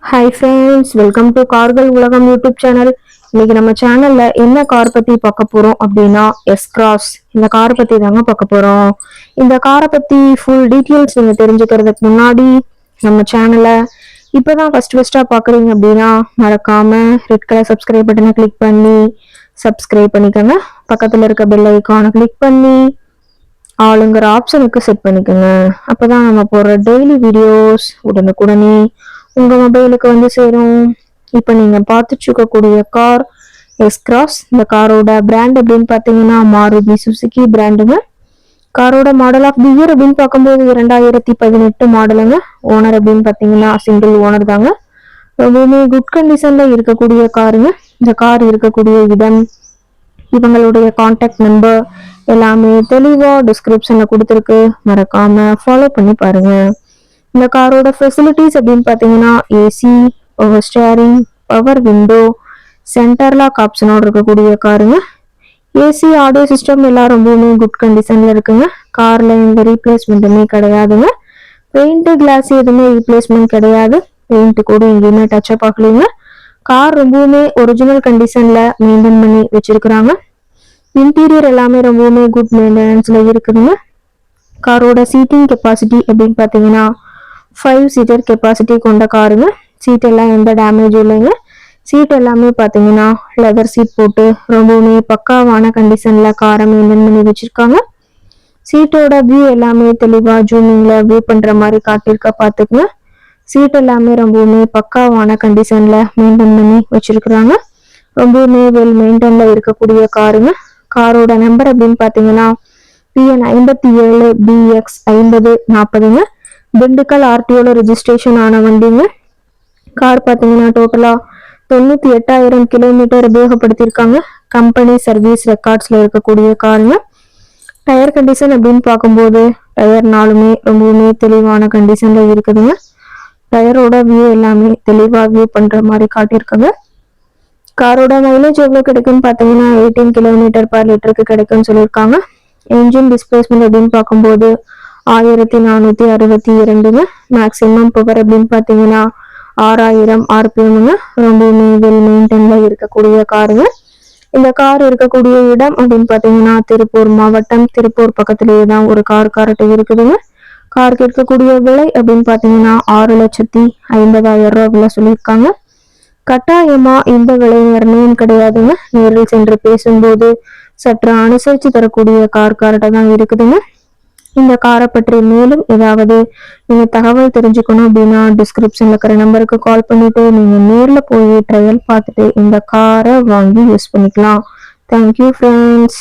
Hi friends, welcome to கார்கள் உலகம் YouTube channel. இன்னைக்கு நம்ம சேனல்ல என்ன கார் பத்தி பார்க்க போறோம் அப்படின்னா எஸ் கிராஸ் இந்த கார் பத்தி தாங்க பார்க்க போறோம். இந்த காரை பத்தி ஃபுல் டீட்டெயில்ஸ் நீங்க தெரிஞ்சுக்கிறதுக்கு முன்னாடி நம்ம சேனலை இப்பதான் ஃபர்ஸ்டா பாக்குறீங்க அப்படின்னா மறக்காம ரெட் கலர் சப்ஸ்கிரைப் பட்டனை கிளிக் பண்ணி சப்ஸ்கிரைப் பண்ணிக்கோங்க. பக்கத்துல இருக்க பெல் ஐக்கானை கிளிக் பண்ணி ஆளுங்கிற ஆப்ஷனுக்கு செட் பண்ணிக்கோங்க. அப்பதான் நம்ம போடுற டெய்லி வீடியோஸ் உடனுக்குடனே உங்க மொபைலுக்கு வந்து சேரும். இப்ப நீங்க பார்த்துட்டு இருக்கக்கூடிய கார் எஸ் கிராஸ். இந்த காரோட பிராண்ட் அப்படின்னு பாத்தீங்கன்னா மாருதி சுசுகி பிராண்டுங்க. காரோட மாடல் ஆஃப் தி இயர் அப்படின்னு பார்க்கும்போது 2018 மாடலுங்க. ஓனர் அப்படின்னு பாத்தீங்கன்னா சிங்கிள் ஓனர் தாங்க. ரொம்பவுமே குட் கண்டிஷன்ல இருக்கக்கூடிய காருங்க. இந்த கார் இருக்கக்கூடிய இடம், இவங்களுடைய கான்டாக்ட் நம்பர் எல்லாமே தெளிவா டிஸ்கிரிப்ஷன்ல கொடுத்துருக்கு. மறக்காம ஃபாலோ பண்ணி பாருங்க. இந்த காரோட ஃபெசிலிட்டிஸ் அப்படின்னு பார்த்தீங்கன்னா AC, power steering, power window, centre lock ஆப்ஷனோட இருக்கக்கூடிய காருங்க. ஏசி ஆடியோ சிஸ்டம் எல்லாம் ரொம்பவுமே குட் கண்டிஷன்ல இருக்குங்க. கார்ல எந்த ரீப்ளேஸ்மெண்ட்டுமே கிடையாதுங்க. பெயிண்ட் கிளாஸ் எதுவுமே ரீப்ளேஸ்மெண்ட் கிடையாது. பெயிண்ட் கூட எங்கேயுமே டச்சப் ஆகலைங்க. கார் ரொம்பவுமே ஒரிஜினல் கண்டிஷன்ல மெயின்டைன் பண்ணி வச்சிருக்கிறாங்க. இன்டீரியர் எல்லாமே ரொம்பவுமே குட் மெயின்டெனன்ஸ்ல இருக்குதுங்க. காரோட சீட்டிங் கெப்பாசிட்டி அப்படின்னு பார்த்தீங்கன்னா 5 சீட்டர் கெப்பாசிட்டி கொண்ட காருங்க. சீட் எல்லாம் எந்த டேமேஜும் இல்லைங்க. சீட் எல்லாமே பார்த்தீங்கன்னா லெதர் சீட் போட்டு ரொம்பவுமே பக்காவான கண்டிஷன்ல காரை மெயின்டைன் பண்ணி வச்சிருக்காங்க. சீட்டோட வியூ எல்லாமே தெளிவா ஜூமிங்ல வியூ பண்ற மாதிரி காட்டியிருக்க பார்த்துக்குங்க. சீட் எல்லாமே ரொம்பவுமே பக்காவான கண்டிஷன்ல மெயின்டைன் பண்ணி வச்சிருக்கிறாங்க. ரொம்பவுமே வெல் மெயின்டைன்ல இருக்கக்கூடிய காருங்க. காரோட நம்பர் அப்படின்னு பார்த்தீங்கன்னா PN 57 BX 5040ங்க. திண்டுக்கல் ஆர்டிஓல ரெஜிஸ்ட்ரேஷன் ஆன வண்டிங்க. கார் பார்த்தீங்கன்னா டோட்டலா 98,000 கிலோமீட்டர் உபயோகப்படுத்தியிருக்காங்க. கம்பெனி சர்வீஸ் ரெக்கார்ட்ஸ்ல இருக்கக்கூடிய காருங்க. டயர் கண்டிஷன் அப்படின்னு பார்க்கும்போது டயர் நாலுமே ரொம்பவுமே தெளிவான கண்டிஷன்ல இருக்குதுங்க. டயரோட வியூ எல்லாமே தெளிவா வியூ பண்ற மாதிரி காட்டியிருக்காங்க. காரோட மைலேஜ் எவ்வளவு கிடைக்கும்னு பார்த்தீங்கன்னா 18 கிலோமீட்டர் பர் லிட்டருக்கு கிடைக்கும்னு சொல்லியிருக்காங்க. என்ஜின் டிஸ்பிளேஸ்மெண்ட் அப்படின்னு பார்க்கும்போது 1462ங்க. மேக்சிமம் பவர் அப்படின்னு பார்த்தீங்கன்னா 6000 RPMங்க. ரொம்பவுமே வெல் மெயின்டைன்ல இருக்கக்கூடிய காருங்க. இந்த கார் இருக்கக்கூடிய இடம் அப்படின்னு பார்த்தீங்கன்னா திருப்பூர் மாவட்டம். திருப்பூர் பக்கத்திலேயே தான் ஒரு கார் கார்ட்டை இருக்குதுங்க. காருக்கு இருக்கக்கூடிய விலை அப்படின்னு பார்த்தீங்கன்னா 6,50,000 ரூபாய் விலை சொல்லியிருக்காங்க. கட்டாயமா இந்த விலை நிர்ணயம் கிடையாதுங்க. நேரில் சென்று பேசும்போது சற்று அனுசரிச்சு தரக்கூடிய கார் கார்ட்டை தான் இருக்குதுங்க. இந்த காரை பற்றி மேலும் ஏதாவது நீங்க தகவல் தெரிஞ்சுக்கணும் அப்படின்னா டிஸ்கிரிப்ஷன்ல இருக்கிற நம்பருக்கு கால் பண்ணிட்டு நீங்க நேர்ல போய் ட்ரையல் பார்த்துட்டு இந்த காரை வாங்கி யூஸ் பண்ணிக்கலாம். Thank you friends.